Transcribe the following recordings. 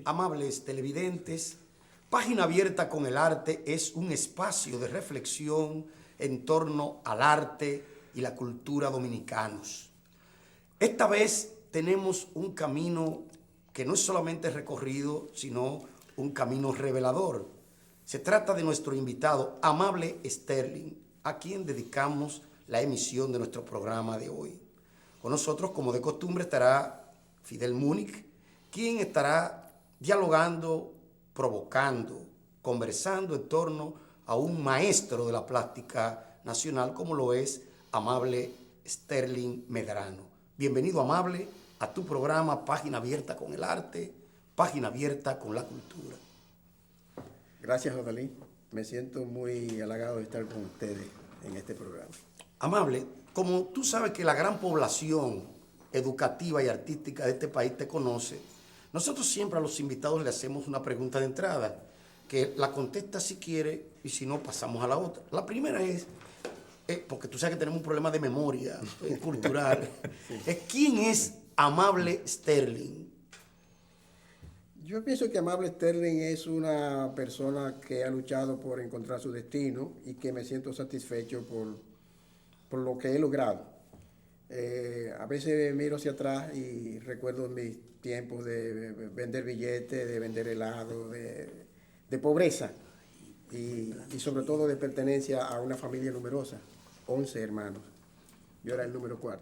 hoy. Amables televidentes, Página Abierta con el Arte es un espacio de reflexión en torno al arte y la cultura dominicanos. Esta vez tenemos un camino que no es solamente recorrido, sino un camino revelador. Se trata de nuestro invitado, Amable Sterling, a quien dedicamos la emisión de nuestro programa de hoy. Con nosotros, como de costumbre, estará Fidel Múnich, quien estará dialogando, provocando, conversando en torno a un maestro de la plástica nacional como lo es Amable Sterling Medrano. Bienvenido, Amable, a tu programa Página Abierta con el Arte, Página Abierta con la Cultura. Gracias, Jodalí. Me siento muy halagado de estar con ustedes en este programa. Amable, como tú sabes que la gran población educativa y artística de este país te conoce, nosotros siempre a los invitados le hacemos una pregunta de entrada, que la contesta si quiere y si no pasamos a la otra. La primera es, porque tú sabes que tenemos un problema de memoria cultural, sí. ¿Quién es Amable Sterling? Yo pienso que Amable Sterling es una persona que ha luchado por encontrar su destino y que me siento satisfecho por lo que he logrado. A veces miro hacia atrás y recuerdo mis tiempos de vender billetes, de vender helado, de pobreza y sobre todo de pertenencia a una familia numerosa, 11 hermanos. Yo era el número 4.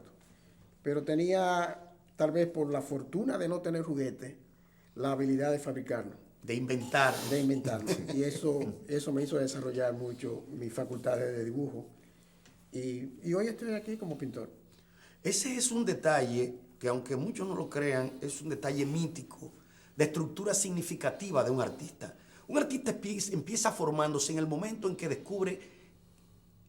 Pero tenía, tal vez por la fortuna de no tener juguetes, la habilidad de fabricarlo. De inventar. De inventarlo. Y eso me hizo desarrollar mucho mis facultades de dibujo. Y hoy estoy aquí como pintor. Ese es un detalle que, aunque muchos no lo crean, es un detalle mítico, de estructura significativa de un artista. Un artista empieza formándose en el momento en que descubre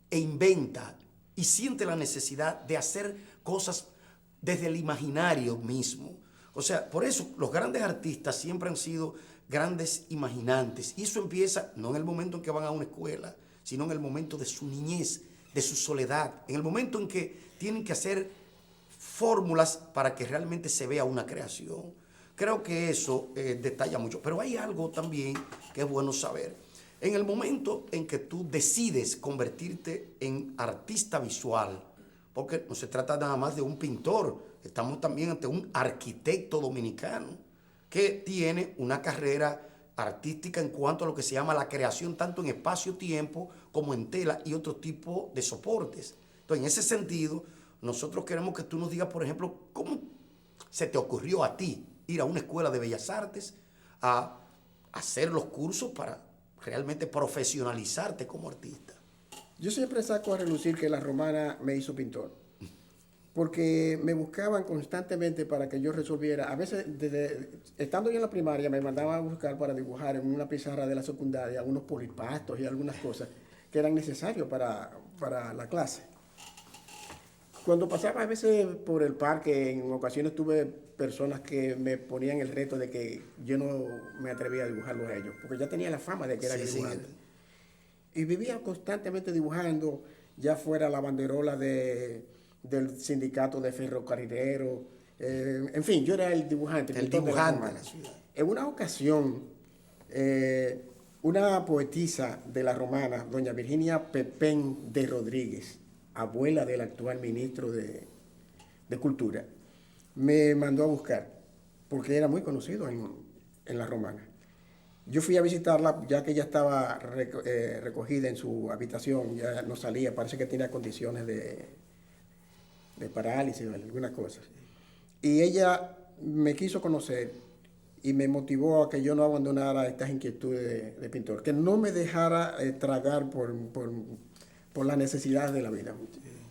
e inventa y siente la necesidad de hacer cosas desde el imaginario mismo. O sea, por eso los grandes artistas siempre han sido grandes imaginantes. Y eso empieza no en el momento en que van a una escuela, sino en el momento de su niñez, de su soledad, en el momento en que tienen que hacer fórmulas para que realmente se vea una creación. Creo que eso detalla mucho. Pero hay algo también que es bueno saber. En el momento en que tú decides convertirte en artista visual, porque no se trata nada más de un pintor, estamos también ante un arquitecto dominicano que tiene una carrera artística en cuanto a lo que se llama la creación, tanto en espacio-tiempo como en tela y otro tipo de soportes. Entonces, en ese sentido, nosotros queremos que tú nos digas, por ejemplo, cómo se te ocurrió a ti ir a una escuela de bellas artes a hacer los cursos para realmente profesionalizarte como artista. Yo siempre saco a relucir que la Romana me hizo pintor, porque me buscaban constantemente para que yo resolviera. A veces, estando yo en la primaria, me mandaban a buscar para dibujar en una pizarra de la secundaria unos polipastos y algunas cosas que eran necesarios para la clase. Cuando pasaba a veces por el parque, en ocasiones tuve personas que me ponían el reto de que yo no me atrevía a dibujarlos a ellos, porque ya tenía la fama de que era dibujante. Y vivía constantemente dibujando, ya fuera la banderola del sindicato de ferrocarrileros, en fin, yo era el dibujante. El dibujante de la ciudad. En una ocasión, una poetisa de la Romana, doña Virginia Pepén de Rodríguez, abuela del actual ministro de Cultura, me mandó a buscar, porque era muy conocido en la Romana. Yo fui a visitarla, ya que ella estaba recogida en su habitación, ya no salía, parece que tenía condiciones de parálisis o algunas cosas. Y ella me quiso conocer y me motivó a que yo no abandonara estas inquietudes de pintor, que no me dejara tragar por la necesidad de la vida.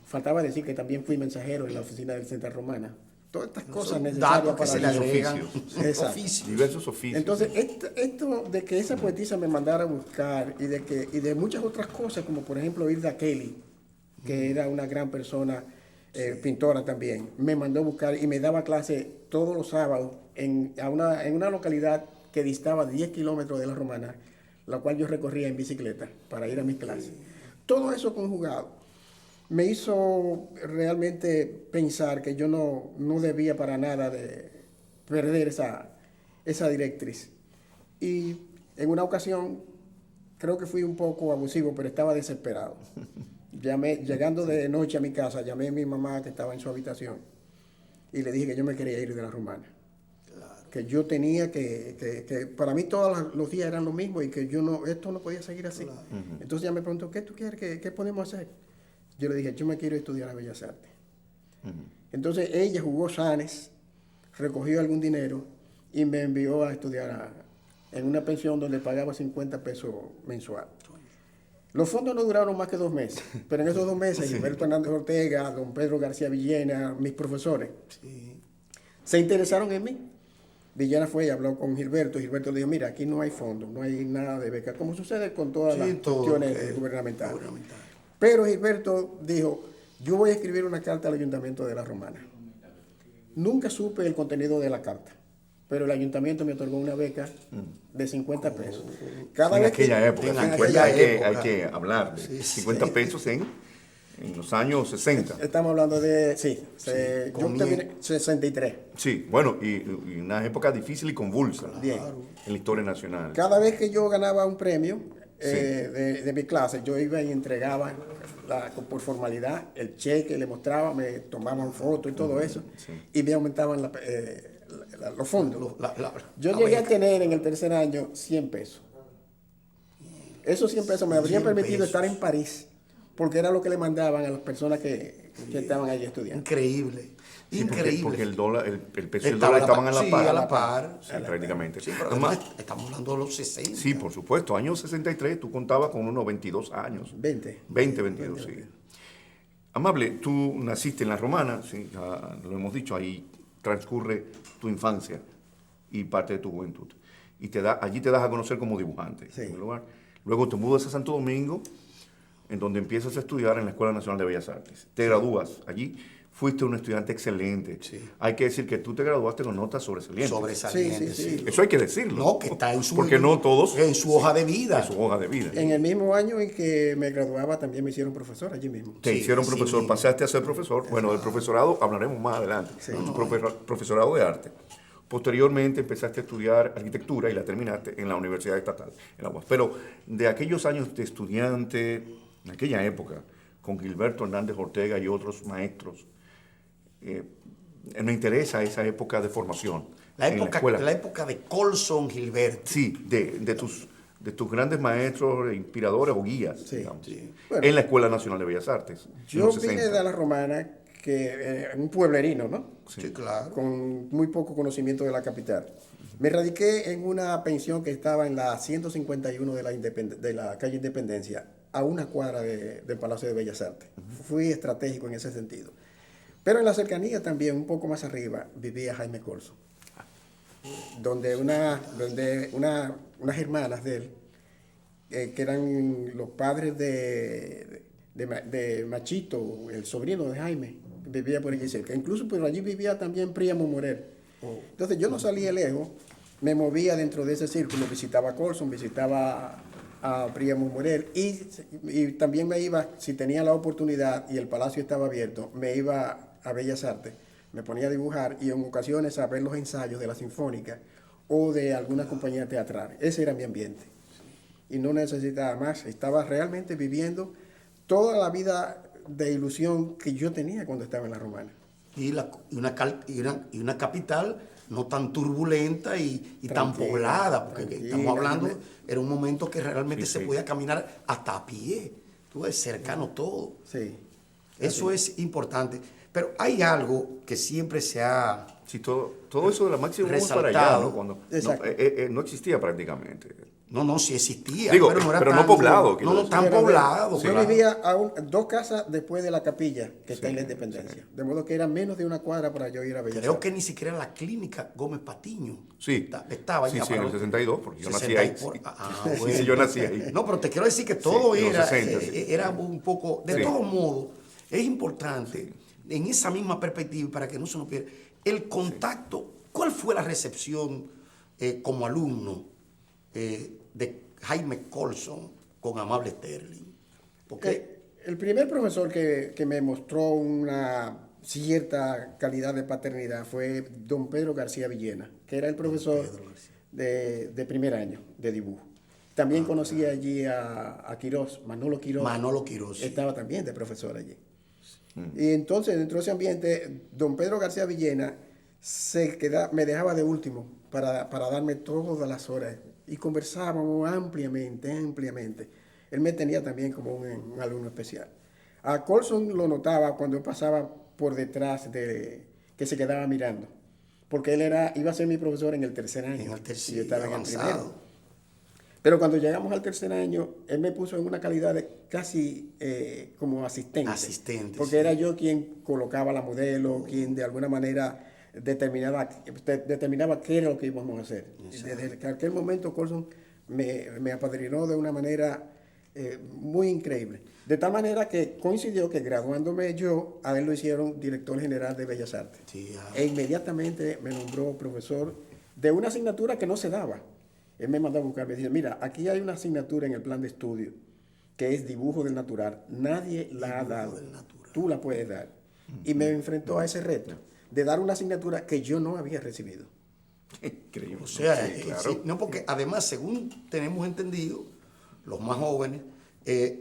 Faltaba decir que también fui mensajero en la oficina del Central Romana. Todas estas cosas necesarias para se le agregan. Diversos oficios. Entonces, esto de que esa poetisa me mandara a buscar y de muchas otras cosas, como por ejemplo Hilda Kelly, que era una gran persona, pintora también, me mandó a buscar y me daba clase todos los sábados en una localidad que distaba 10 kilómetros de la Romana, la cual yo recorría en bicicleta para ir a mis clases. Todo eso conjugado me hizo realmente pensar que yo no debía para nada de perder esa esa directriz. Y en una ocasión, creo que fui un poco abusivo, pero estaba desesperado. Llegando de noche a mi casa, llamé a mi mamá que estaba en su habitación y le dije que yo me quería ir de la Romana. Que yo tenía que para mí todos los días eran lo mismo y que esto no podía seguir así. Entonces ella me preguntó, ¿qué tú quieres? ¿Qué podemos hacer? Yo le dije, yo me quiero estudiar a Bellas Artes. Entonces ella jugó sanes, recogió algún dinero y me envió a estudiar en una pensión donde pagaba 50 pesos mensual. Los fondos no duraron más que 2 meses, pero en esos 2 meses Gilberto Hernández Ortega, don Pedro García Villena, mis profesores, se interesaron en mí. Villena fue y habló con Gilberto. Gilberto le dijo, mira, aquí no hay fondos, no hay nada de beca, como sucede con todas las cuestiones gubernamentales. Pero Gilberto dijo, yo voy a escribir una carta al Ayuntamiento de La Romana. Nunca supe el contenido de la carta, pero el Ayuntamiento me otorgó una beca de 50 pesos. En aquella época, hay que hablar de 50 pesos en los años 60. Estamos hablando de, yo terminé 63. Sí, bueno, y una época difícil y convulsa Bien. En la historia nacional. Cada vez que yo ganaba un premio de mi clase, yo iba y entregaba por formalidad el cheque, le mostraba, me tomaban fotos y todo eso, y me aumentaban los fondos. Yo llegué a tener en el tercer año 100 pesos. Esos 100 pesos me habrían permitido estar en París, porque era lo que le mandaban a las personas que estaban allí estudiando. Increíble. Sí, Increíble. Porque el peso y el dólar estaban a la par. Sí, a la par. Sí, prácticamente. Sí, pero además, estamos hablando de los 60. Sí, por supuesto. Año 63, tú contabas con unos 22 años. 20, 22, sí. Amable, tú naciste en La Romana, sí, lo hemos dicho, ahí transcurre tu infancia y parte de tu juventud. Y allí te das a conocer como dibujante, en primer lugar. Luego te mudas a Santo Domingo, en donde empiezas a estudiar en la Escuela Nacional de Bellas Artes. Te gradúas allí. Fuiste un estudiante excelente. Sí. Hay que decir que tú te graduaste con notas sobresalientes. Sobresalientes, sí. Eso hay que decirlo. No, que está en su... Porque no todos... En su hoja de vida. En su hoja de vida. En el mismo año en que me graduaba también me hicieron profesor allí mismo. Te hicieron profesor, pasaste a ser profesor. Bueno, del profesorado hablaremos más adelante. Sí. Profesorado de arte. Posteriormente empezaste a estudiar arquitectura y la terminaste en la Universidad Estatal, en la UAS. Pero de aquellos años de estudiante, en aquella época, con Gilberto Hernández Ortega y otros maestros, me interesa esa época de formación. La época de Colson Gilberto. Sí, de tus grandes maestros, inspiradores o guías, digamos, Bueno, en la Escuela Nacional de Bellas Artes. Yo vine de La Romana, que un pueblerino, ¿no? Sí, claro. Con muy poco conocimiento de la capital. Me radiqué en una pensión que estaba en la 151 de la calle Independencia, a una cuadra del Palacio de Bellas Artes. Fui estratégico en ese sentido. Pero en la cercanía también, un poco más arriba, vivía Jaime Colson, donde unas hermanas de él, que eran los padres de Machito, el sobrino de Jaime, vivía por allí cerca. Incluso por allí vivía también Príamo Morel. Entonces yo no salía lejos, me movía dentro de ese círculo, visitaba a Colson, visitaba a Príamo Morel y también me iba, si tenía la oportunidad y el palacio estaba abierto, me iba a Bellas Artes, me ponía a dibujar y en ocasiones a ver los ensayos de la Sinfónica o de alguna compañía teatral. Ese era mi ambiente. Y no necesitaba más. Estaba realmente viviendo toda la vida de ilusión que yo tenía cuando estaba en La Romana. Y una capital no tan turbulenta y tan poblada, porque estamos hablando, era un momento que realmente se podía caminar hasta a pie. Tú ves, cercano todo. Sí. Eso es importante. Pero hay algo que siempre se ha... Sí, todo eso de la máxima resaltado, para allá, ¿no? Cuando no existía prácticamente. No, sí existía. Digo, pero no era no tan poblado. No tan poblado. Yo vivía a 2 casas después de la capilla que está en la Independencia. De modo que era menos de una cuadra para yo ir a Bellas Artes. Creo que ni siquiera la clínica Gómez Patiño estaba ya. Sí, en el 62, porque yo nací ahí. Bueno. Sí, yo nací ahí. No, pero te quiero decir que todo era, 60, era un poco... De todos modos, es importante, en esa misma perspectiva, para que no se nos pierda, el contacto. ¿Cuál fue la recepción como alumno de Jaime Colson con Amable Sterling? Porque el primer profesor que me mostró una cierta calidad de paternidad fue don Pedro García Villena, que era el profesor de primer año de dibujo. También conocí allí a Quirós, Manolo Quirós. Manolo Quirós. Sí. Estaba también de profesor allí. Y entonces, dentro de ese ambiente, don Pedro García Villena me dejaba de último para darme todas las horas. Y conversábamos ampliamente. Él me tenía también como un alumno especial. A Colson lo notaba cuando pasaba por detrás que se quedaba mirando. Porque él iba a ser mi profesor en el tercer año. En el tercer, y yo estaba avanzado. en el primero. Pero cuando llegamos al tercer año, él me puso en una calidad de casi como asistente. Asistente. Porque sí. era yo quien colocaba la modelo, quien de alguna manera determinaba qué era lo que íbamos a hacer. Desde aquel momento Colson me apadrinó de una manera muy increíble. De tal manera que coincidió que graduándome yo, a él lo hicieron director general de Bellas Artes. Sí, E inmediatamente me nombró profesor de una asignatura que no se daba. Él me mandó a buscar, me dice, mira, aquí hay una asignatura en el plan de estudio que es dibujo del natural. Nadie la ha dado. Tú la puedes dar. Y me enfrentó a ese reto de dar una asignatura que yo no había recibido. Increíble. O sea, Sí, claro. sí, no, porque además, según tenemos entendido, los más jóvenes,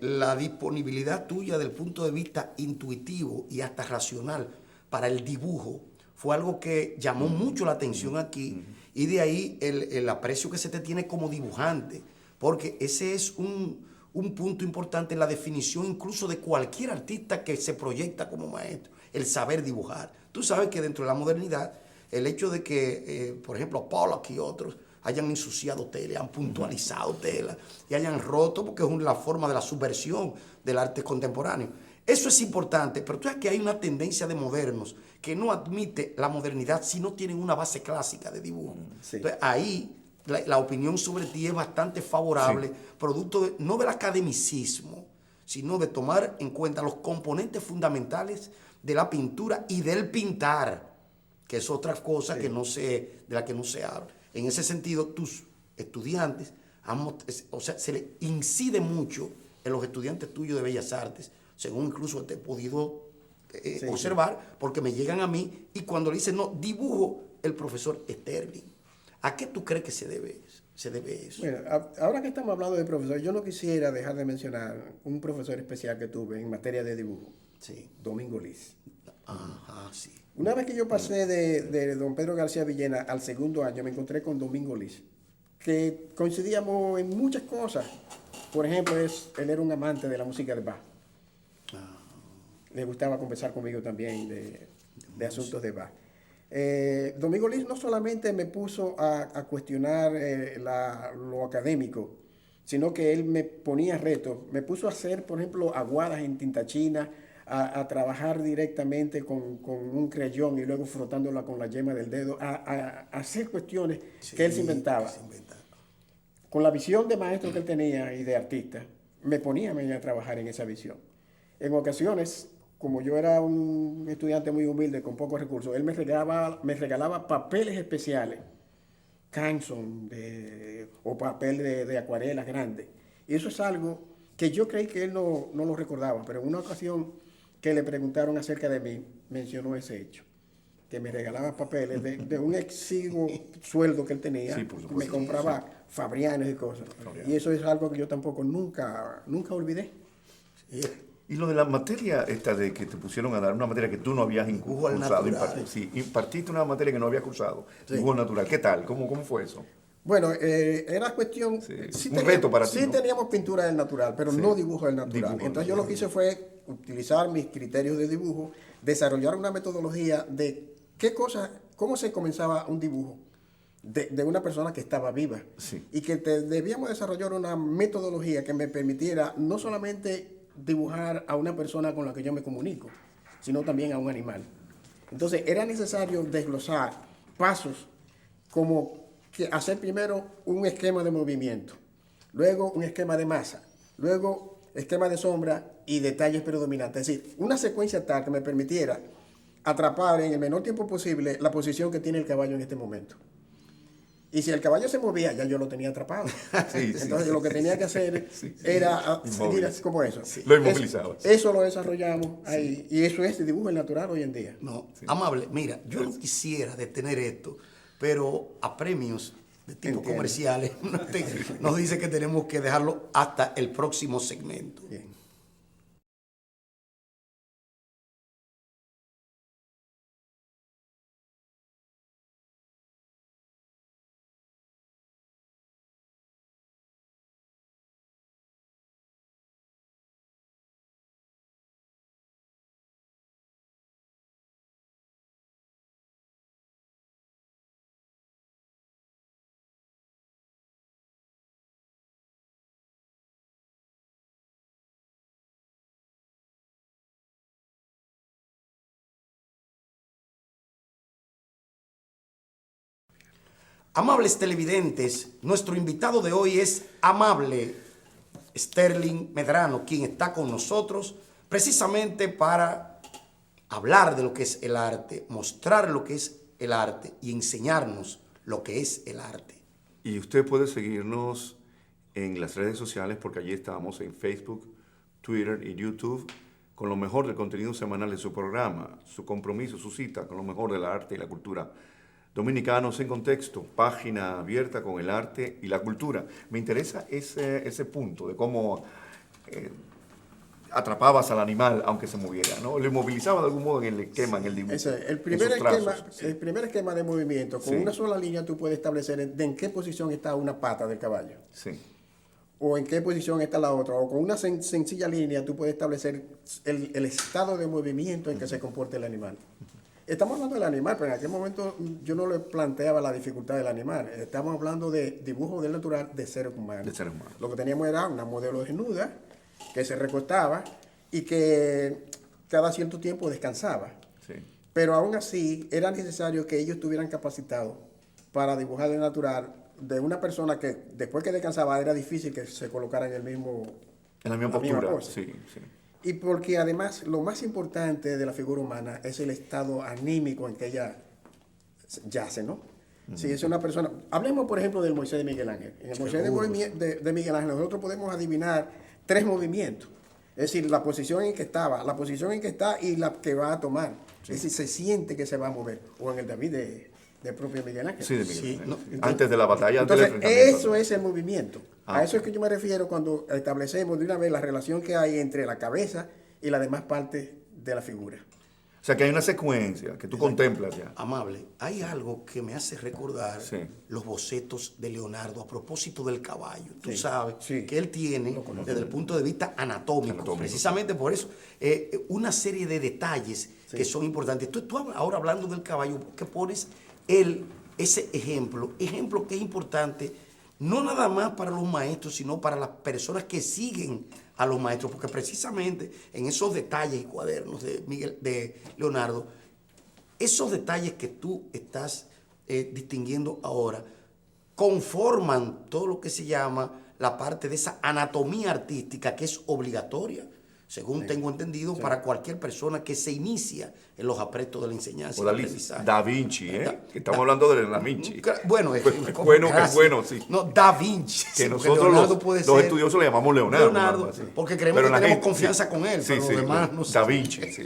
la disponibilidad tuya del punto de vista intuitivo y hasta racional para el dibujo fue algo que llamó mucho la atención aquí, y de ahí el aprecio que se te tiene como dibujante, porque ese es un punto importante en la definición incluso de cualquier artista que se proyecta como maestro, el saber dibujar. Tú sabes que dentro de la modernidad, el hecho de que, por ejemplo, Pollock y otros hayan ensuciado tela, han puntualizado tela y hayan roto, porque es la forma de la subversión del arte contemporáneo. Eso es importante, pero tú sabes que hay una tendencia de modernos que no admite la modernidad si no tienen una base clásica de dibujo. Sí. Entonces, ahí la opinión sobre ti es bastante favorable, producto no del academicismo, sino de tomar en cuenta los componentes fundamentales de la pintura y del pintar, que es otra cosa de la que no se habla. En ese sentido, tus estudiantes, se le incide mucho en los estudiantes tuyos de Bellas Artes, según incluso te he podido observar, porque me llegan a mí y cuando le dicen, no, dibujo el profesor Sterling. ¿A qué tú crees que se debe eso? Bueno, ahora que estamos hablando de profesor, yo no quisiera dejar de mencionar un profesor especial que tuve en materia de dibujo, Sí. Domingo Liz. Ajá, sí. Una vez que yo pasé de don Pedro García Villena al segundo año, me encontré con Domingo Liz, que coincidíamos en muchas cosas. Por ejemplo, él era un amante de la música de Bach. Le gustaba conversar conmigo también de asuntos de Bach. Domingo Liz no solamente me puso a cuestionar lo académico, sino que él me ponía retos. Me puso a hacer, por ejemplo, aguadas en tinta china, a trabajar directamente con un crayón y luego frotándola con la yema del dedo, a hacer cuestiones que él se inventaba. Con la visión de maestro que él tenía y de artista, me ponía a trabajar en esa visión. En ocasiones, como yo era un estudiante muy humilde, con pocos recursos, él me regalaba papeles especiales, Canson o papel de acuarelas grandes. Y eso es algo que yo creí que él no lo recordaba, pero en una ocasión que le preguntaron acerca de mí, mencionó ese hecho, que me regalaba papeles de un exiguo sueldo que él tenía, Sí, por supuesto. me compraba Fabrianes y cosas. Y eso es algo que yo tampoco nunca olvidé. Y lo de la materia esta de que te pusieron a dar, una materia que tú no habías Dibujo al cursado, natural. impartiste una materia que no habías cursado, dibujo natural. ¿Qué tal? ¿Cómo fue eso? Bueno, era cuestión... Sí, un reto para ti, Sí ¿no? teníamos pintura del natural, pero no dibujo del natural. Dibujo Entonces yo lo que hice fue utilizar mis criterios de dibujo, desarrollar una metodología de cómo se comenzaba un dibujo de una persona que estaba viva. Sí. Y que debíamos desarrollar una metodología que me permitiera no solamente dibujar a una persona con la que yo me comunico, sino también a un animal. Entonces era necesario desglosar pasos como que hacer primero un esquema de movimiento, luego un esquema de masa, luego esquema de sombra y detalles predominantes. Es decir, una secuencia tal que me permitiera atrapar en el menor tiempo posible la posición que tiene el caballo en este momento. Y si el caballo se movía, ya yo lo tenía atrapado. Sí, Entonces lo que tenía que hacer era seguir como eso. Lo inmovilizabas. Eso lo desarrollamos ahí. Y eso es dibujo natural hoy en día. No, Amable, mira, yo no quisiera detener esto, pero a premios de tipo comerciales nos dice que tenemos que dejarlo hasta el próximo segmento. Bien. Amables televidentes, nuestro invitado de hoy es Amable Sterling Medrano, quien está con nosotros precisamente para hablar de lo que es el arte, mostrar lo que es el arte y enseñarnos lo que es el arte. Y usted puede seguirnos en las redes sociales porque allí estamos en Facebook, Twitter y YouTube con lo mejor del contenido semanal de su programa, su compromiso, su cita con lo mejor del arte y la cultura. Dominicanos en Contexto, página abierta con el arte y la cultura. Me interesa ese punto de cómo atrapabas al animal aunque se moviera, ¿no? Lo inmovilizaba de algún modo en el esquema, en el dibujo. El primer esquema de movimiento, con una sola línea tú puedes establecer en qué posición está una pata del caballo. Sí. O en qué posición está la otra. O con una sencilla línea tú puedes establecer el estado de movimiento en que se comporta el animal. Estamos hablando del animal, pero en aquel momento yo no le planteaba la dificultad del animal. Estamos hablando de dibujo del natural de seres humanos. De seres humanos. Lo que teníamos era una modelo desnuda que se recostaba y que cada cierto tiempo descansaba. Sí. Pero aún así era necesario que ellos estuvieran capacitados para dibujar el natural de una persona que después que descansaba era difícil que se colocara en el mismo... En la misma postura. Sí, sí. Y porque además lo más importante de la figura humana es el estado anímico en que ella yace, ¿no? Si es una persona... Hablemos, por ejemplo, del Moisés de Miguel Ángel. En el Moisés de Miguel Ángel nosotros podemos adivinar 3 movimientos. Es decir, la posición en que estaba, la posición en que está y la que va a tomar. Sí. Es decir, se siente que se va a mover. O en el David del propio Miguel Ángel. Sí, de Miguel Ángel. No, entonces, antes de la batalla, entonces, antes del enfrentamiento. eso es el movimiento. A eso es que yo me refiero cuando establecemos de una vez la relación que hay entre la cabeza y las demás partes de la figura. O sea, que hay una secuencia que tú contemplas ya. Amable, hay algo que me hace recordar los bocetos de Leonardo a propósito del caballo. Tú sabes que él tiene, desde el punto de vista anatómico. Precisamente por eso, una serie de detalles que son importantes. Tú ahora hablando del caballo, que pones ese ejemplo que es importante, no nada más para los maestros, sino para las personas que siguen a los maestros, porque precisamente en esos detalles y cuadernos de Leonardo, esos detalles que tú estás distinguiendo ahora, conforman todo lo que se llama la parte de esa anatomía artística que es obligatoria, según tengo entendido, para cualquier persona que se inicia en los aspectos de la enseñanza. O Da Vinci, que estamos hablando de Da Vinci. Bueno, bueno, sí. No, Da Vinci. Que nosotros los estudiosos le llamamos Leonardo. Porque creemos que tenemos confianza con él, pero los demás no. Da Vinci, sí.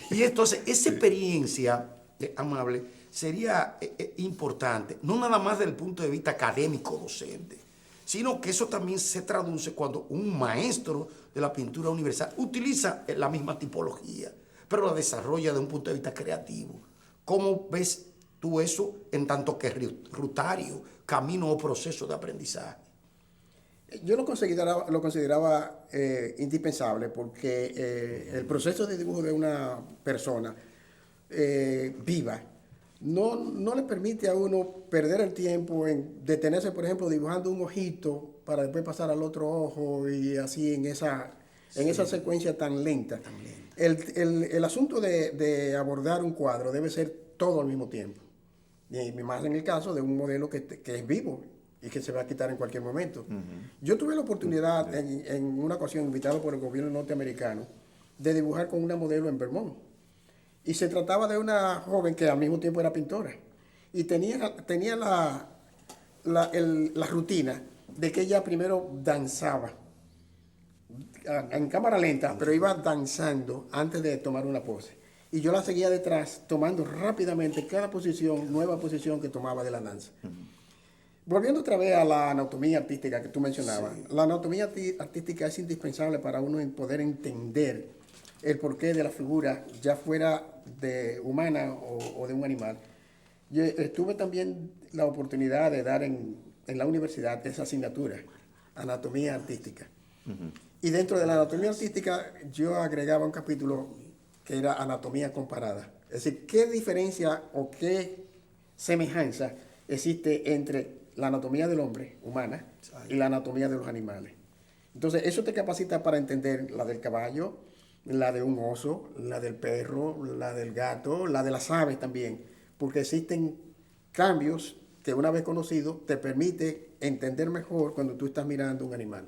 Y entonces, esa experiencia, Amable, sería importante, no nada más desde el punto de vista académico docente, sino que eso también se traduce cuando un maestro de la pintura universal utiliza la misma tipología, pero la desarrolla de un punto de vista creativo. ¿Cómo ves tú eso en tanto que rutario, camino o proceso de aprendizaje? Yo lo consideraba indispensable porque el proceso de dibujo de una persona viva no le permite a uno perder el tiempo en detenerse, por ejemplo, dibujando un ojito para después pasar al otro ojo y así en esa secuencia tan lenta. El asunto de abordar un cuadro debe ser todo al mismo tiempo. Y más en el caso de un modelo que es vivo y que se va a quitar en cualquier momento. Yo tuve la oportunidad en una ocasión, invitado por el gobierno norteamericano, de dibujar con una modelo en Vermont. Y se trataba de una joven que al mismo tiempo era pintora. Y tenía la rutina de que ella primero danzaba en cámara lenta, pero iba danzando antes de tomar una pose. Y yo la seguía detrás, tomando rápidamente cada posición, nueva posición que tomaba de la danza. Volviendo otra vez a la anatomía artística que tú mencionabas, sí. La anatomía artística es indispensable para uno poder entender el porqué de la figura, ya fuera de humana o de un animal. Yo tuve también la oportunidad de dar en la universidad esa asignatura, anatomía artística. Y dentro de la anatomía artística yo agregaba un capítulo que era anatomía comparada. Es decir, qué diferencia o qué semejanza existe entre la anatomía del hombre, humana, y la anatomía de los animales. Entonces, eso te capacita para entender la del caballo, la de un oso, la del perro, la del gato, la de las aves también, porque existen cambios que una vez conocido te permite entender mejor cuando tú estás mirando un animal.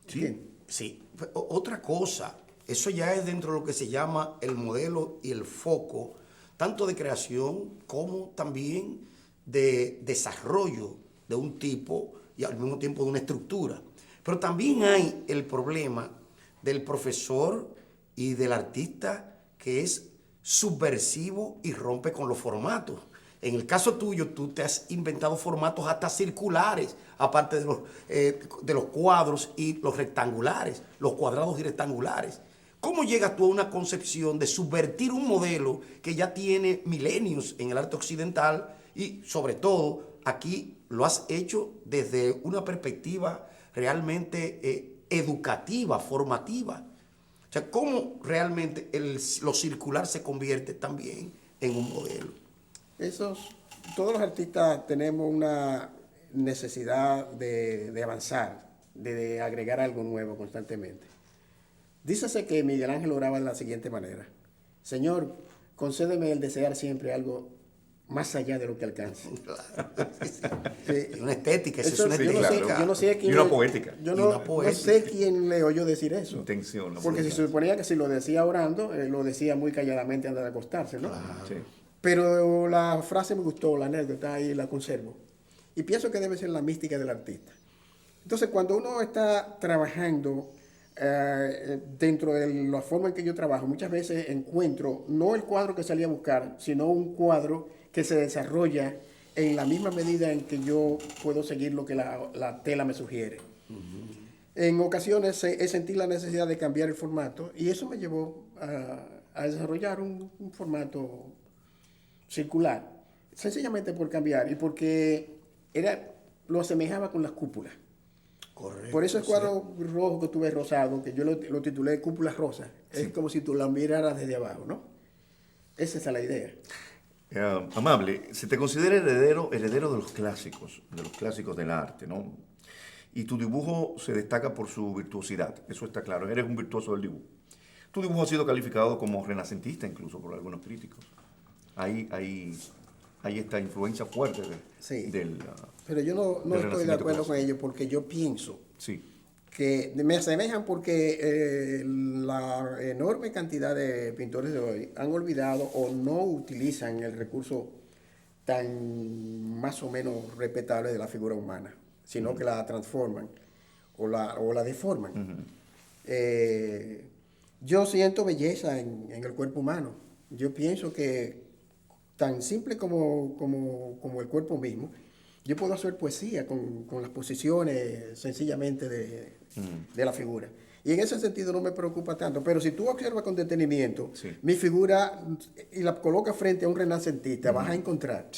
Sí, sí. Otra cosa, eso ya es dentro de lo que se llama el modelo y el foco, tanto de creación como también de desarrollo de un tipo y al mismo tiempo de una estructura. Pero también hay el problema del profesor y del artista que es subversivo y rompe con los formatos. En el caso tuyo, tú te has inventado formatos hasta circulares, aparte de los cuadros y los rectangulares, los cuadrados y rectangulares. ¿Cómo llegas tú a una concepción de subvertir un modelo que ya tiene milenios en el arte occidental y, sobre todo, aquí lo has hecho desde una perspectiva realmente educativa, formativa? O sea, ¿cómo realmente lo circular se convierte también en un modelo? Todos los artistas tenemos una necesidad de avanzar, de agregar algo nuevo constantemente. Dícese que Miguel Ángel oraba de la siguiente manera: Señor, concédeme el desear siempre algo más allá de lo que alcance. Sí. Una estética, eso es una estética. Yo no sé quién y una poética. Yo no sé quién le oyó decir eso. Intención. Porque se suponía que si lo decía orando, lo decía muy calladamente antes de acostarse, ¿no? Claro. Sí. Pero la frase me gustó, la anécdota, y la conservo. Y pienso que debe ser la mística del artista. Entonces, cuando uno está trabajando dentro de la forma en que yo trabajo, muchas veces encuentro no el cuadro que salí a buscar, sino un cuadro que se desarrolla en la misma medida en que yo puedo seguir lo que la tela me sugiere. En ocasiones he sentido la necesidad de cambiar el formato y eso me llevó a desarrollar un formato circular, sencillamente por cambiar y porque lo asemejaba con las cúpulas. Correcto. Por eso el cuadro rojo que tú ves rosado, que yo lo titulé Cúpulas Rosas, es como si tú la miraras desde abajo, ¿no? Esa es la idea. Amable, se te considera heredero de los clásicos del arte, ¿no? Y tu dibujo se destaca por su virtuosidad, eso está claro, eres un virtuoso del dibujo. Tu dibujo ha sido calificado como renacentista incluso por algunos críticos. Hay esta influencia fuerte del pero yo no estoy de acuerdo con ello porque yo pienso que me asemejan porque la enorme cantidad de pintores de hoy han olvidado o no utilizan el recurso tan más o menos respetable de la figura humana, sino que la transforman o la deforman. Yo siento belleza en el cuerpo humano. Yo pienso que tan simple como el cuerpo mismo, yo puedo hacer poesía con las posiciones sencillamente de la figura. Y en ese sentido no me preocupa tanto. Pero si tú observas con detenimiento mi figura y la colocas frente a un renacentista, vas a encontrar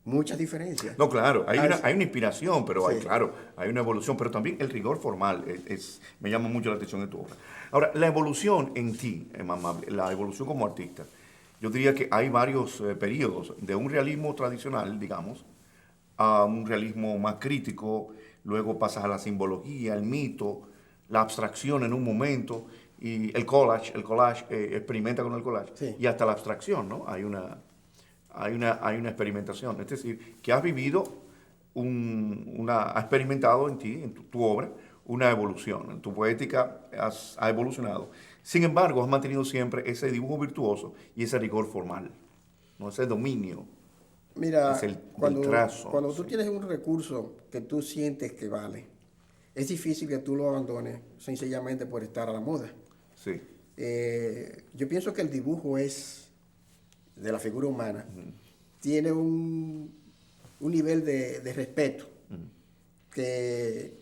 muchas diferencias. No, claro, hay una inspiración, pero hay una evolución, pero también el rigor formal me llama mucho la atención de tu obra. Ahora, la evolución en ti, Amable, la evolución como artista, yo diría que hay varios periodos, de un realismo tradicional, digamos, a un realismo más crítico, luego pasas a la simbología, el mito, la abstracción en un momento, y el collage experimenta con el collage, y hasta la abstracción, ¿no? Hay una experimentación, es decir, que has vivido, has experimentado en ti, en tu obra, una evolución, en tu poética ha evolucionado. Sin embargo, has mantenido siempre ese dibujo virtuoso y ese rigor formal, ¿no? Ese dominio. Mira, es el cuando, trazo. cuando tú tienes un recurso que tú sientes que vale, es difícil que tú lo abandones sencillamente por estar a la moda. Sí. Yo pienso que el dibujo es, de la figura humana, tiene un nivel de respeto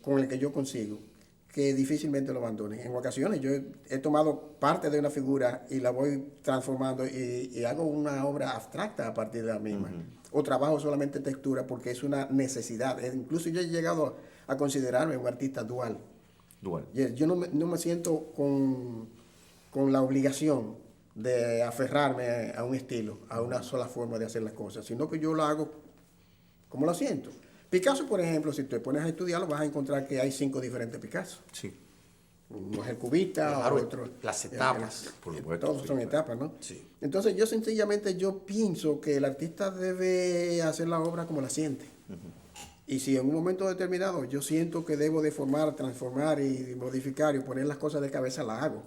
con el que yo consigo, que difícilmente lo abandone. En ocasiones yo he tomado parte de una figura y la voy transformando y hago una obra abstracta a partir de la misma. O trabajo solamente textura porque es una necesidad. Incluso yo he llegado a considerarme un artista dual. Yo no me siento con la obligación de aferrarme a un estilo, a una sola forma de hacer las cosas, sino que yo lo hago como lo siento. Picasso, por ejemplo, si te pones a estudiarlo, vas a encontrar que hay 5 diferentes Picasso. Sí. Uno es el cubista, Claro, otro... las etapas. Por supuesto, todos sí, son claro. etapas, ¿no? Sí. Entonces yo sencillamente pienso que el artista debe hacer la obra como la siente. Y si en un momento determinado yo siento que debo deformar, transformar y modificar y poner las cosas de cabeza, la hago.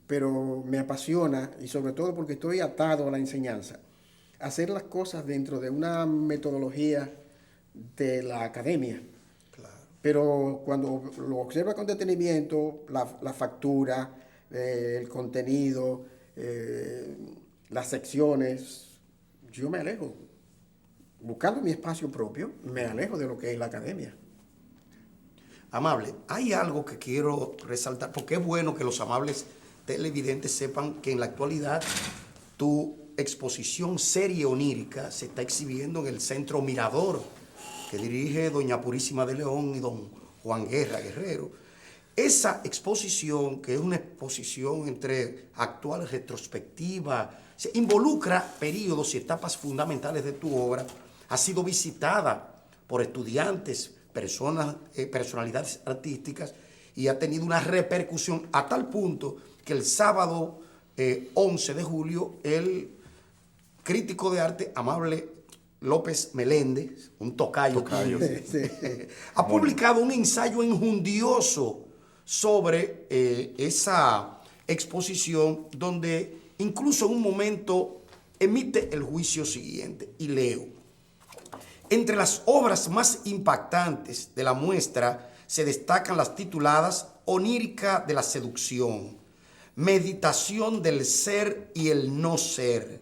Pero me apasiona, y sobre todo porque estoy atado a la enseñanza, hacer las cosas dentro de una metodología de la academia. Claro. Pero cuando lo observa con detenimiento, la factura, el contenido, las secciones, yo me alejo. Buscando mi espacio propio, me alejo de lo que es la academia. Amable, hay algo que quiero resaltar, porque es bueno que los amables televidentes sepan que en la actualidad tu exposición serie onírica se está exhibiendo en el Centro Mirador, que dirige doña Purísima de León y don Juan Guerra Guerrero. Esa exposición, que es una exposición entre actual, retrospectiva, se involucra periodos y etapas fundamentales de tu obra, ha sido visitada por estudiantes, personalidades artísticas, y ha tenido una repercusión a tal punto que el sábado 11 de julio el crítico de arte Amable López Meléndez, un tocayo, ha publicado un ensayo enjundioso sobre esa exposición, donde incluso en un momento emite el juicio siguiente, y leo: entre las obras más impactantes de la muestra se destacan las tituladas Onírica de la seducción, Meditación del ser y el no ser,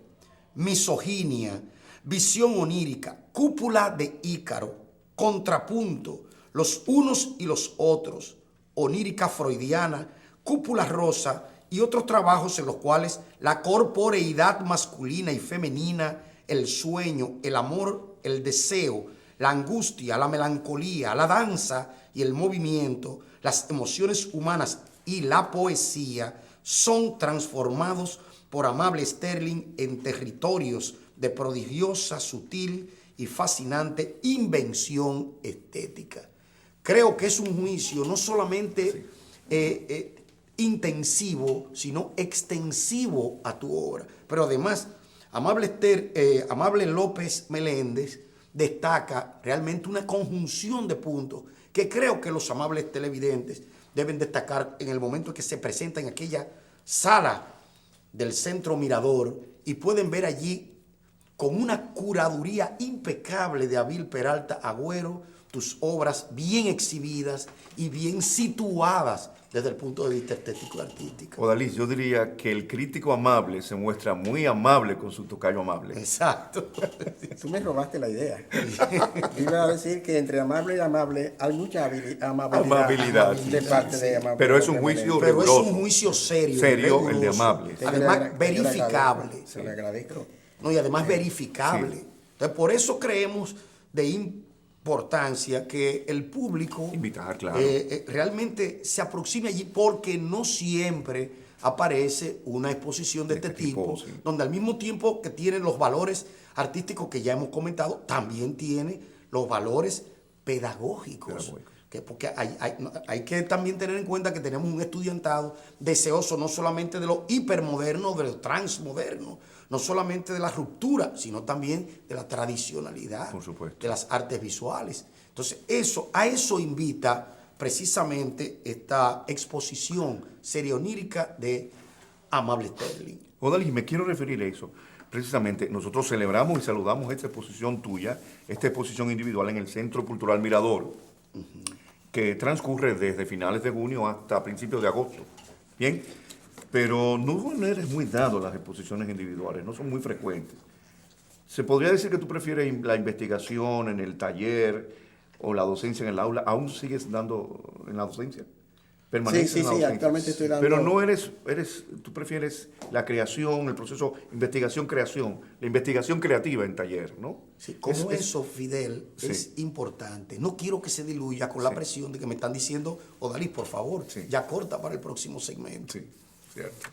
Misoginia, Visión onírica, Cúpula de Ícaro, Contrapunto, Los unos y los otros, Onírica freudiana, Cúpula rosa y otros trabajos en los cuales la corporeidad masculina y femenina, el sueño, el amor, el deseo, la angustia, la melancolía, la danza y el movimiento, las emociones humanas y la poesía son transformados por Amable Sterling en territorios de prodigiosa, sutil y fascinante invención estética. Creo que es un juicio no solamente intensivo, sino extensivo a tu obra. Pero además, Amable López Meléndez destaca realmente una conjunción de puntos que creo que los amables televidentes deben destacar en el momento en que se presenta en aquella sala del Centro Mirador, y pueden ver allí con una curaduría impecable de Abil Peralta Agüero tus obras bien exhibidas y bien situadas desde el punto de vista estético y artístico. Odalis, yo diría que el crítico amable se muestra muy amable con su tocayo amable. Exacto. Tú me robaste la idea. Iba a decir que entre amable y amable hay mucha amabilidad sí, de sí, parte sí. de amable. Pero es un juicio Pero es riguroso. un juicio serio. Serio, el de riguroso. amable. Además, verificable. Se le agradezco. No, y además verificable. Sí. Entonces, por eso creemos de importancia que el público Invitar, claro. realmente se aproxime allí, porque no siempre aparece una exposición de este tipo, sí. donde al mismo tiempo que tiene los valores artísticos que ya hemos comentado, también tiene los valores pedagógicos. Porque hay que también tener en cuenta que tenemos un estudiantado deseoso no solamente de lo hipermoderno, de lo transmoderno, no solamente de la ruptura, sino también de la tradicionalidad, por supuesto, de las artes visuales. Entonces, a eso invita precisamente esta exposición serie onírica de Amable Sterling. Odalis, me quiero referir a eso, precisamente nosotros celebramos y saludamos esta exposición tuya, esta exposición individual en el Centro Cultural Mirador, que transcurre desde finales de junio hasta principios de agosto. Bien, pero no eres muy dado a las exposiciones individuales, no son muy frecuentes. ¿Se podría decir que tú prefieres la investigación en el taller o la docencia en el aula? ¿Aún sigues dando en la docencia? ¿Permaneces Sí, en la sí, docencia? actualmente estoy dando... Pero no tú prefieres la creación, el proceso investigación-creación, la investigación creativa en taller, ¿no? Sí, como eso, Fidel, Sí. es importante. No quiero que se diluya con la presión de que me están diciendo, Odalis, por favor, Sí. ya corta para el próximo segmento. Sí, cierto.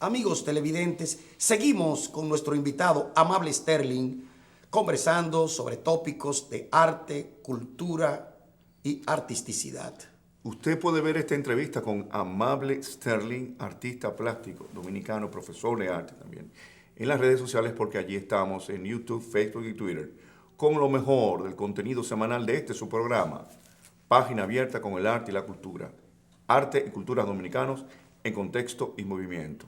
Amigos televidentes, seguimos con nuestro invitado, Amable Sterling, conversando sobre tópicos de arte, cultura y artisticidad. Usted puede ver esta entrevista con Amable Sterling, artista plástico, dominicano, profesor de arte también, en las redes sociales porque allí estamos en YouTube, Facebook y Twitter, con lo mejor del contenido semanal de su programa, Página Abierta con el Arte y la Cultura, Arte y Culturas Dominicanos en Contexto y Movimiento.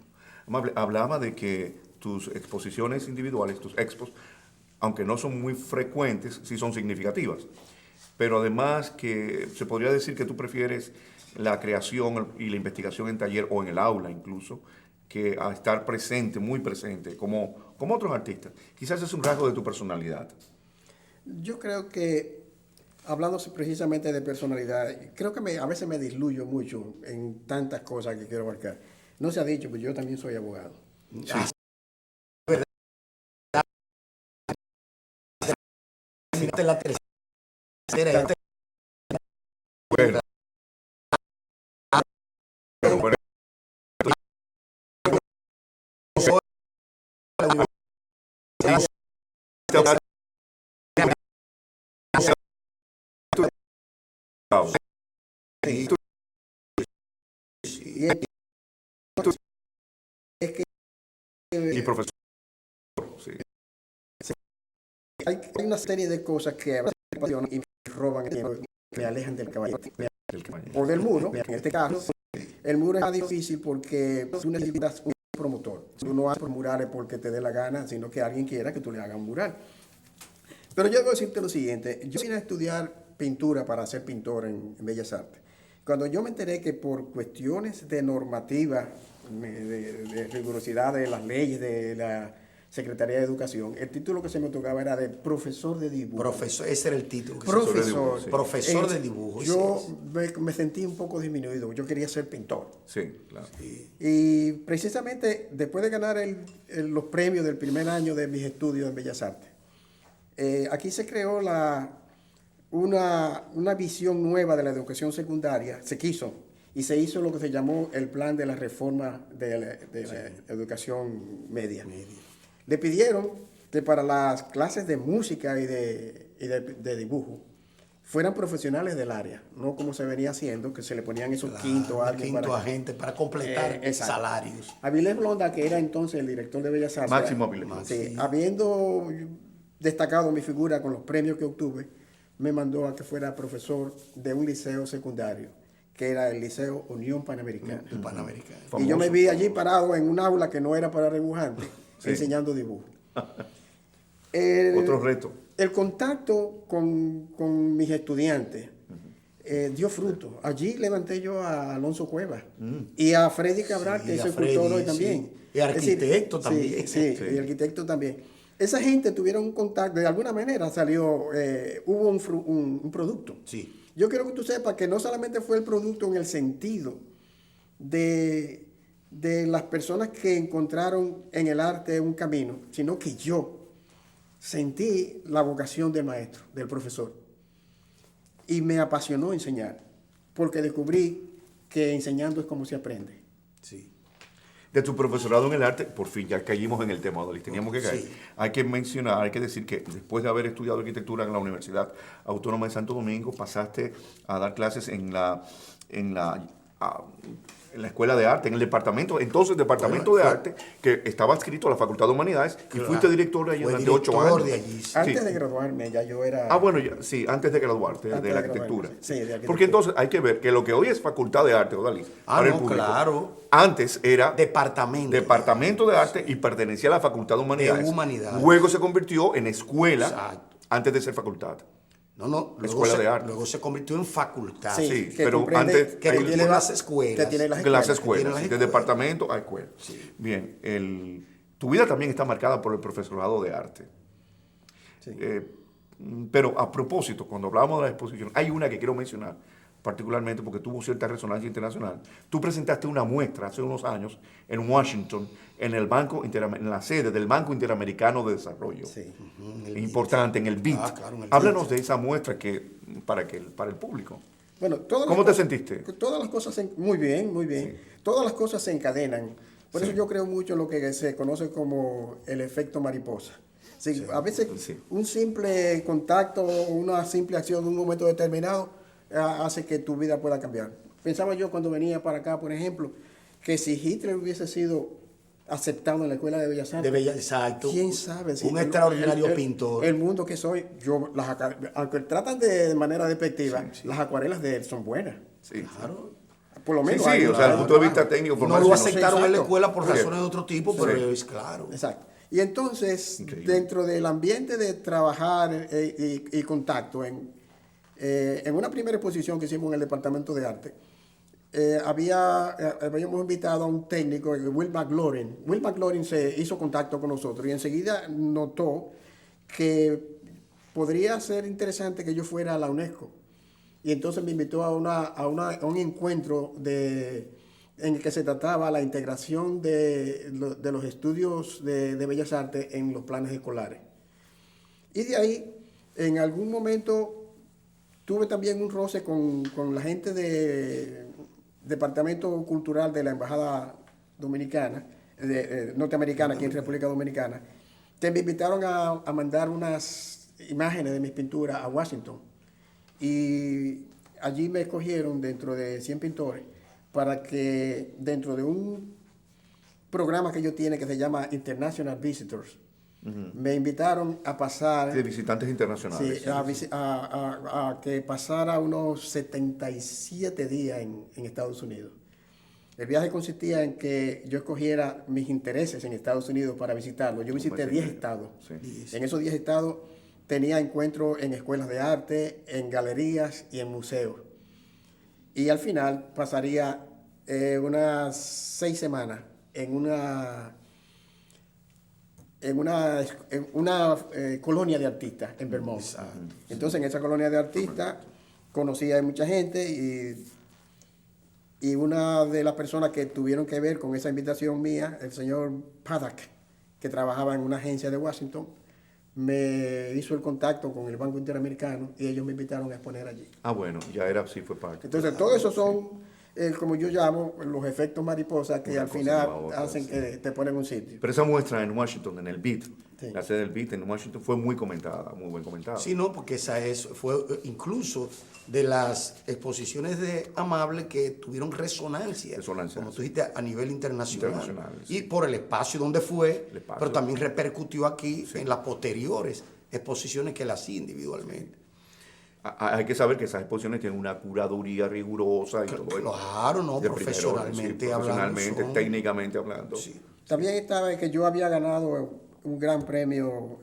Amable, hablaba de que tus exposiciones individuales, tus expos, aunque no son muy frecuentes, sí son significativas. Pero además que se podría decir que tú prefieres la creación y la investigación en taller o en el aula incluso, que a estar presente, muy presente, como otros artistas. Quizás es un rasgo de tu personalidad. Yo creo que, hablando precisamente de personalidad, creo que a veces me disluyo mucho en tantas cosas que quiero abarcar. No se ha dicho, pero yo también soy abogado. Sí. Esta es la tercera. Bueno. Bueno, Y es que y profesor. Sí. hay una serie de cosas que a veces me apasionan y me roban el tiempo, me alejan del caballo. O del muro, en este caso, el muro es más difícil porque tú necesitas un promotor. Tú no haces murales porque te dé la gana, sino que alguien quiera que tú le hagas un mural. Pero yo debo decirte lo siguiente, yo vine a estudiar pintura para ser pintor en Bellas Artes. Cuando yo me enteré que por cuestiones de normativa, de rigurosidad de las leyes de la Secretaría de Educación, el título que se me tocaba era de profesor de dibujo. Profesor, ese era el título. Que Profesor. Sí. Profesor de dibujo. Yo me sentí un poco disminuido, yo quería ser pintor. Sí, claro. Y precisamente después de ganar los premios del primer año de mis estudios en Bellas Artes, aquí se creó una visión nueva de la educación secundaria, se quiso, y se hizo lo que se llamó el plan de la reforma de la educación media. Le pidieron que para las clases de música y de dibujo fueran profesionales del área, no como se venía haciendo, que se le ponían esos quintos a alguien quinto agente para completar exacto. salarios. Avilés Blonda, que era entonces el director de Bellas Artes. Máximo Avilés. Sí, habiendo destacado mi figura con los premios que obtuve, me mandó a que fuera profesor de un liceo secundario, que era el Liceo Unión Panamericana. El Panamericano. Y yo me vi allí parado en un aula que no era para dibujantes, enseñando dibujo. Otro reto. El contacto con mis estudiantes dio fruto. Allí levanté yo a Alonso Cuevas y a Freddy Cabral, que es escultor hoy también. Y arquitecto también. Sí, y arquitecto también. Esa gente tuvieron un contacto, de alguna manera salió, hubo un producto. Sí. Yo quiero que tú sepas que no solamente fue el producto en el sentido de las personas que encontraron en el arte un camino, sino que yo sentí la vocación del maestro, del profesor, y me apasionó enseñar. porque descubrí que enseñando es como se aprende. Sí. De tu profesorado en el arte, por fin ya caímos en el tema, Odalis, teníamos que caer. Sí. Hay que mencionar, hay que decir que después de haber estudiado arquitectura en la Universidad Autónoma de Santo Domingo, pasaste a dar clases en la Escuela de Arte, en el departamento de arte, que estaba adscrito a la Facultad de Humanidades, y fuiste director de allí durante 8 años. De allí, sí. Antes de graduarme ya yo era... Bueno, sí, antes de graduarte Antes de de la graduarme, arquitectura. sí, de arquitectura. Porque entonces hay que ver que lo que hoy es Facultad de Arte, Odalis, para el no, público, claro. antes era Departamento de Arte y pertenecía a la Facultad de Humanidades. De Humanidades. Luego se convirtió en escuela. Exacto. Antes de ser facultad. No, Escuela de arte. Luego se convirtió en facultad. Sí, que pero comprende antes que tiene las escuelas. Que tiene las de las escuelas. escuelas, Tiene las de escuelas. departamento a escuela. Sí. Bien, tu vida también está marcada por el profesorado de arte. Sí. Pero a propósito, cuando hablábamos de la exposición, hay una que quiero mencionar, particularmente porque tuvo cierta resonancia internacional. Tú presentaste una muestra hace unos años en Washington, en la sede del Banco Interamericano de Desarrollo. Sí. Importante, en el BIT. Claro, en el Háblanos de esa muestra para el público. Bueno, ¿Cómo te sentiste? Todas las cosas, muy bien, muy bien. Sí. Todas las cosas se encadenan. Por Sí. eso yo creo mucho en lo que se conoce como el efecto mariposa. Sí, a veces Sí. un simple contacto, una simple acción en un momento determinado hace que tu vida pueda cambiar. Pensaba yo cuando venía para acá, por ejemplo, que si Hitler hubiese sido aceptado en la Escuela de Bellas Artes, Exacto. ¿quién sabe? Un extraordinario pintor. El mundo que soy, aunque tratan de manera despectiva, las acuarelas de él son buenas. Sí. Claro. Por lo Sí, menos sí, hay o sea, desde el punto de vista trabajo. técnico, No lo formal, aceptaron en la exacto. escuela por Sí. razones de otro tipo, Sí. pero es claro. Exacto. Y entonces, Increíble. dentro del ambiente de trabajar y contacto, en una primera exposición que hicimos en el Departamento de Arte, habíamos invitado a un técnico, Will McLaurin. Will McLaurin se hizo contacto con nosotros y enseguida notó que podría ser interesante que yo fuera a la UNESCO. Y entonces me invitó a un encuentro en el que se trataba la integración de los estudios de Bellas Artes en los planes escolares. Y de ahí, en algún momento, tuve también un roce con la gente del Departamento Cultural de la Embajada Dominicana, norteamericana, aquí en República Dominicana, que me invitaron a mandar unas imágenes de mis pinturas a Washington. Y allí me escogieron dentro de 100 pintores para que dentro de un programa que ellos tienen que se llama International Visitors, me invitaron a pasar... de visitantes internacionales. Sí, a que pasara unos 77 días en Estados Unidos. El viaje consistía en que yo escogiera mis intereses en Estados Unidos para visitarlo. Yo visité 10 estados. Sí. En esos 10 estados tenía encuentros en escuelas de arte, en galerías y en museos. Y al final pasaría unas 6 semanas en una colonia de artistas en Vermont. Entonces, en esa colonia de artistas conocí a mucha gente y una de las personas que tuvieron que ver con esa invitación mía, el señor Paddock, que trabajaba en una agencia de Washington, me hizo el contacto con el Banco Interamericano y ellos me invitaron a exponer allí. Bueno, sí fue parte. Entonces, todo eso son, como yo llamo, los efectos mariposa que Una al cosa final lleva a otra, hacen sí. que te ponen en un sitio. Pero esa muestra en Washington, en el BIT, Sí. la sede del BIT en Washington, fue muy comentada, muy bien comentada. Sí, no, porque fue incluso de las exposiciones de Amable que tuvieron resonancia, como tú dijiste, a nivel internacional. Sí. Y por el espacio donde fue, El espacio. pero también repercutió aquí en las posteriores exposiciones que él hacía individualmente. Hay que saber que esas exposiciones tienen una curaduría rigurosa y todo eso. Claro, no, De profesionalmente primero, hablando. profesionalmente, técnicamente hablando. Sí. También estaba que yo había ganado un gran premio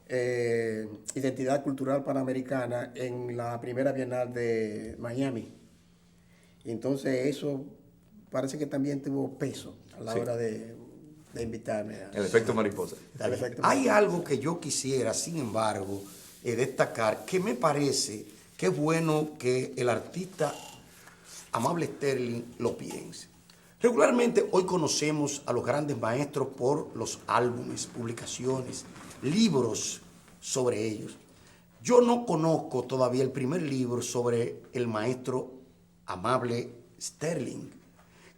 Identidad Cultural Panamericana en la primera Bienal de Miami. Y entonces eso parece que también tuvo peso a la hora de invitarme. El efecto mariposa. Hay algo que yo quisiera, sin embargo, destacar, que me parece que es bueno que el artista Amable Sterling lo piense. Regularmente hoy conocemos a los grandes maestros por los álbumes, publicaciones, libros sobre ellos. Yo no conozco todavía el primer libro sobre el maestro Amable Sterling.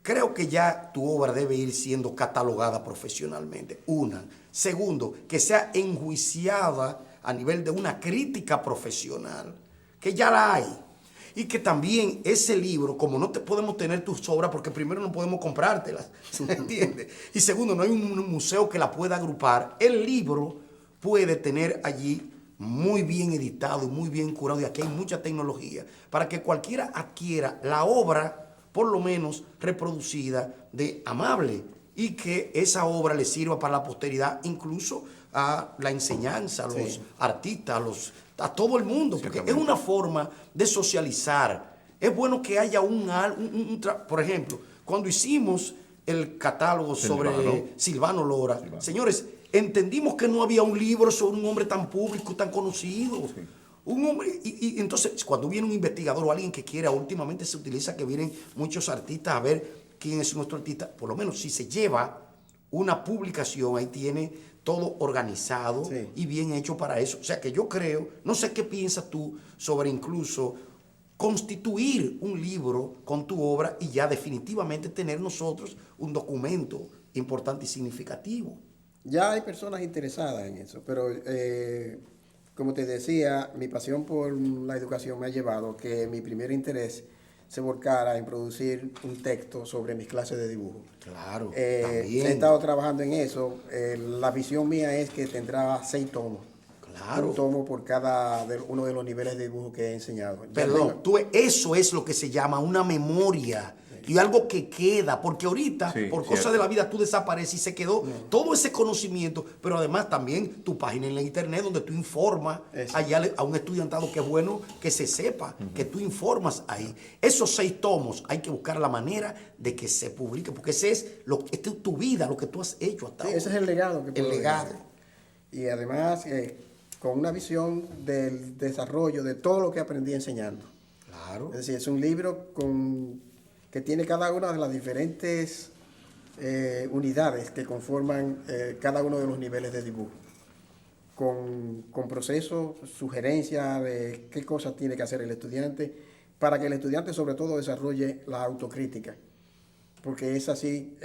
Creo que ya tu obra debe ir siendo catalogada profesionalmente. Una. Segundo, que sea enjuiciada a nivel de una crítica profesional, que ya la hay. Y que también ese libro, como no te podemos tener tus obras, porque primero no podemos comprártelas, ¿se entiende? Y segundo, no hay un museo que la pueda agrupar, el libro puede tener allí muy bien editado y muy bien curado, y aquí hay mucha tecnología, para que cualquiera adquiera la obra, por lo menos reproducida, de Amable, y que esa obra le sirva para la posteridad, incluso a la enseñanza, a los artistas, a todo el mundo, porque es una forma de socializar. Es bueno que haya por ejemplo, cuando hicimos el catálogo sobre Silvano Lora, señores, entendimos que no había un libro sobre un hombre tan público, tan conocido. Sí. Un hombre, y entonces cuando viene un investigador o alguien que quiera, últimamente se utiliza que vienen muchos artistas a ver quién es nuestro artista, por lo menos si se lleva una publicación, ahí tiene todo organizado y bien hecho para eso. O sea que yo creo, no sé qué piensas tú sobre incluso constituir un libro con tu obra y ya definitivamente tener nosotros un documento importante y significativo. Ya hay personas interesadas en eso, pero como te decía, mi pasión por la educación me ha llevado que mi primer interés se volcara en producir un texto sobre mis clases de dibujo. Claro, también. He estado trabajando en eso. La visión mía es que tendrá 6 tomos. Claro. Un tomo por cada uno de los niveles de dibujo que he enseñado. Perdón, eso es lo que se llama una memoria. Y algo que queda, porque ahorita, por cosas de la vida, tú desapareces y se quedó todo ese conocimiento, pero además también tu página en la internet donde tú informas allá a un estudiantado, que es bueno que se sepa, que tú informas ahí. Esos 6 tomos hay que buscar la manera de que se publique, porque ese es tu vida, lo que tú has hecho hasta ahora. Ese es el legado que el legado. Y además, con una visión del desarrollo de todo lo que aprendí enseñando. Claro. Es decir, es un libro que tiene cada una de las diferentes unidades que conforman cada uno de los niveles de dibujo, con procesos, sugerencias de qué cosas tiene que hacer el estudiante, para que el estudiante sobre todo desarrolle la autocrítica, porque es así,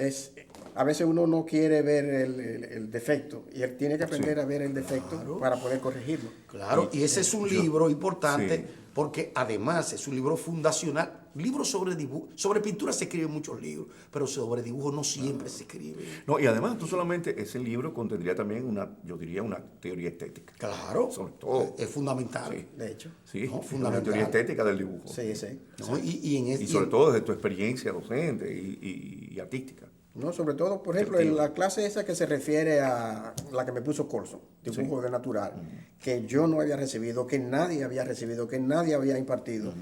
a veces uno no quiere ver el defecto, y él tiene que aprender a ver el defecto para poder corregirlo. Claro, y ese es un libro importante, porque además es un libro fundacional. Libros sobre dibujo, sobre pintura se escriben muchos libros, pero sobre dibujo no siempre se escribe. No, y además no solamente ese libro contendría también yo diría una teoría estética. Claro, sobre todo. Es fundamental. Sí, de hecho. Sí, ¿no? Fundamental. Una teoría estética del dibujo. Sí, sí. ¿No? Y sobre todo desde tu experiencia docente y artística. No, sobre todo, por ejemplo, en la clase esa que se refiere a la que me puso Colson, dibujo de natural, que yo no había recibido, que nadie había recibido, que nadie había impartido.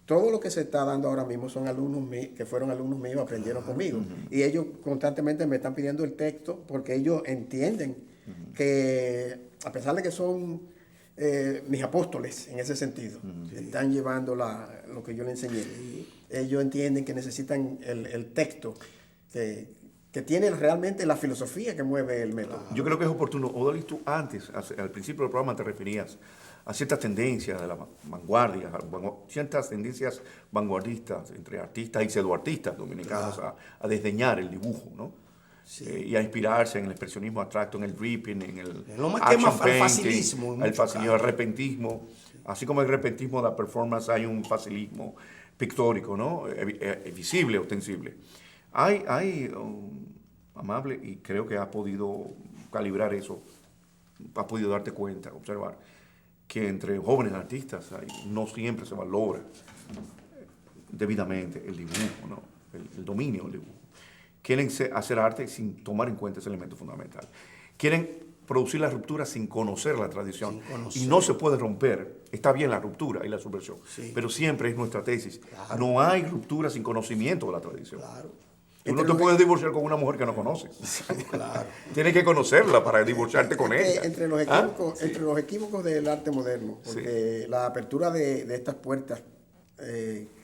Todo lo que se está dando ahora mismo son alumnos que fueron alumnos míos, aprendieron conmigo. Y ellos constantemente me están pidiendo el texto porque ellos entienden que, a pesar de que son mis apóstoles en ese sentido, están llevando lo que yo les enseñé, ellos entienden que necesitan el texto que tiene realmente la filosofía que mueve el método. Yo creo que es oportuno. Odalis, tú antes, al principio del programa, te referías a ciertas tendencias de la vanguardia, ciertas tendencias vanguardistas entre artistas y pseudoartistas dominicanos a desdeñar el dibujo, ¿no? Sí. Y a inspirarse en el expresionismo abstracto, en el dripping, en el lo más que más painting, facilismo, el repentismo. Sí. Así como el repentismo de la performance, hay un facilismo pictórico, ¿no? Visible, ostensible. Hay Amable, y creo que has podido calibrar eso, has podido darte cuenta, observar, que entre jóvenes artistas no siempre se valora debidamente el dibujo, ¿no? el dominio del dibujo. Quieren hacer arte sin tomar en cuenta ese elemento fundamental. Quieren producir la ruptura sin conocer la tradición. Y no se puede romper. Está bien la ruptura y la subversión, pero siempre es nuestra tesis. Claro. No hay ruptura sin conocimiento de la tradición. Claro. Tú no te puedes divorciar con una mujer que no conoces. Claro. Tienes que conocerla para divorciarte con ella. Entre los equívocos del arte moderno, porque la apertura de estas puertas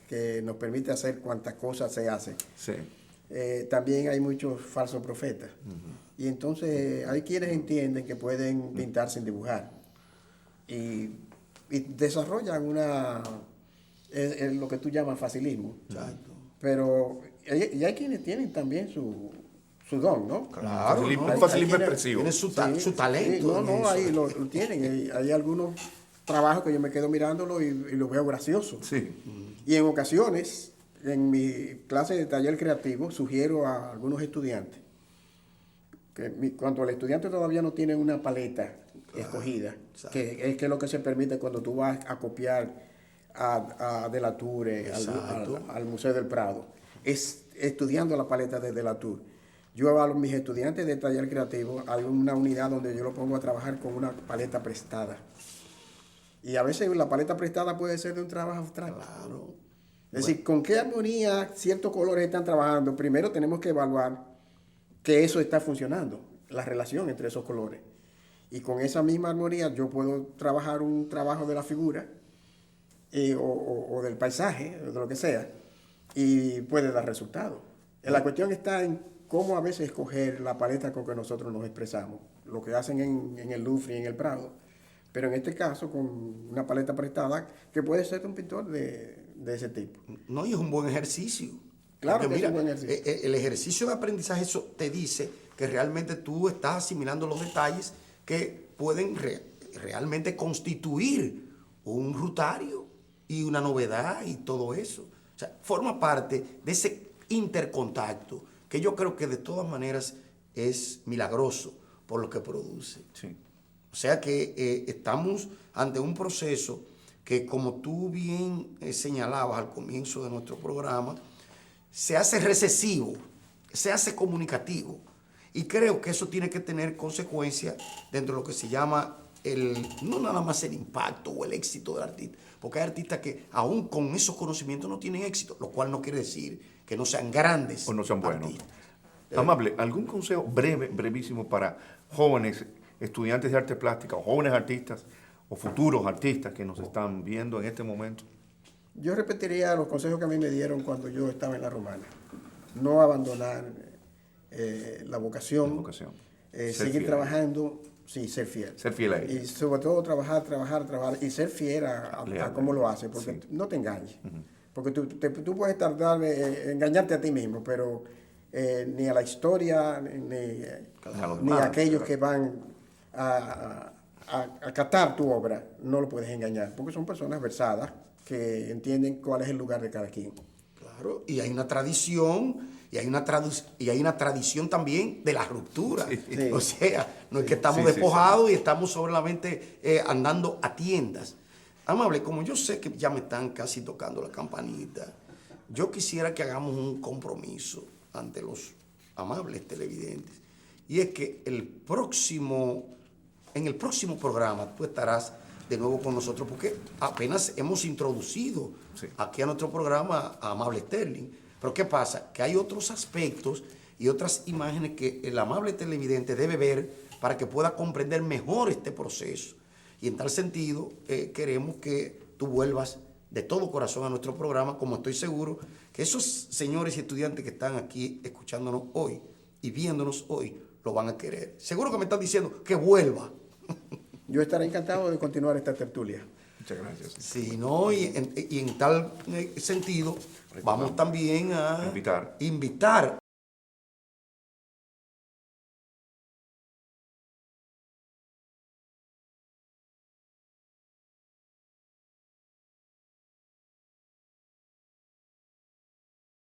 que nos permite hacer cuantas cosas se hacen, también hay muchos falsos profetas. Y entonces hay quienes entienden que pueden pintar sin dibujar. Y desarrollan es lo que tú llamas facilismo. Exacto. Pero y hay quienes tienen también su don, ¿no? Claro, Facilismo, ¿no? un facilismo Tiene expresivo. Tiene su Sí, talento. sí, en no, eso. ahí lo tienen. Hay algunos trabajos que yo me quedo mirándolo y lo veo gracioso. Sí. Y en ocasiones, en mi clase de taller creativo, sugiero a algunos estudiantes que cuando el estudiante todavía no tiene una paleta escogida, exacto. que es lo que se permite cuando tú vas a copiar a De la Tour, Exacto. al Museo del Prado, es estudiando la paleta de De la Tour. Yo a mis estudiantes de taller creativo hay una unidad donde yo lo pongo a trabajar con una paleta prestada. Y a veces la paleta prestada puede ser de un trabajo abstracto. Claro. Es decir, con qué armonía ciertos colores están trabajando. Primero tenemos que evaluar que eso está funcionando, la relación entre esos colores. Y con esa misma armonía yo puedo trabajar un trabajo de la figura o del paisaje, de lo que sea, y puede dar resultados. La cuestión está en cómo a veces escoger la paleta con que nosotros nos expresamos, lo que hacen en el Louvre y en el Prado, pero en este caso con una paleta prestada que puede ser de un pintor de ese tipo. No, y es un buen ejercicio. Claro Porque que es mira, un buen ejercicio. el ejercicio de aprendizaje eso te dice que realmente tú estás asimilando los detalles que pueden realmente constituir un rutario y una novedad y todo eso. O sea, forma parte de ese intercontacto que yo creo que de todas maneras es milagroso por lo que produce. Sí. O sea que estamos ante un proceso que, como tú bien señalabas al comienzo de nuestro programa, se hace recesivo, se hace comunicativo. Y creo que eso tiene que tener consecuencias dentro de lo que se llama no nada más el impacto o el éxito del artista, porque hay artistas que aún con esos conocimientos no tienen éxito, lo cual no quiere decir que no sean grandes O no sean buenos. artistas. Amable, ¿algún consejo brevísimo para jóvenes estudiantes de arte plástica o jóvenes artistas o futuros artistas que nos están viendo en este momento? Yo repetiría los consejos que a mí me dieron cuando yo estaba en la Romana. No abandonar la vocación. La vocación. Ser Seguir fiel. trabajando, sí, ser fiel. Ser fiel a ella. Y sobre todo trabajar y ser fiel a Leal. cómo lo hace, porque Sí. no te engañes. Porque tú puedes tardar engañarte a ti mismo, pero ni a la historia, ni a los a demás, aquellos claro. que van a catar tu obra, no lo puedes engañar, porque son personas versadas que entienden cuál es el lugar de cada quien. Claro, y hay una tradición, y hay una tradición también de la ruptura. Sí. O sea, no es que estamos Sí, sí, despojados y estamos solamente andando a tiendas. Amable, como yo sé que ya me están casi tocando la campanita, yo quisiera que hagamos un compromiso ante los amables televidentes. Y es que en el próximo programa tú estarás de nuevo con nosotros, porque apenas hemos introducido Sí. aquí a nuestro programa a Amable Sterling. Pero ¿qué pasa? Que hay otros aspectos y otras imágenes que el amable televidente debe ver para que pueda comprender mejor este proceso. Y en tal sentido, queremos que tú vuelvas de todo corazón a nuestro programa, como estoy seguro que esos señores y estudiantes que están aquí escuchándonos hoy y viéndonos hoy, lo van a querer. Seguro que me están diciendo que vuelva. Yo estaré encantado de continuar esta tertulia. Muchas gracias. Sí, ¿no? Y en tal sentido, vamos también a Invitar. invitar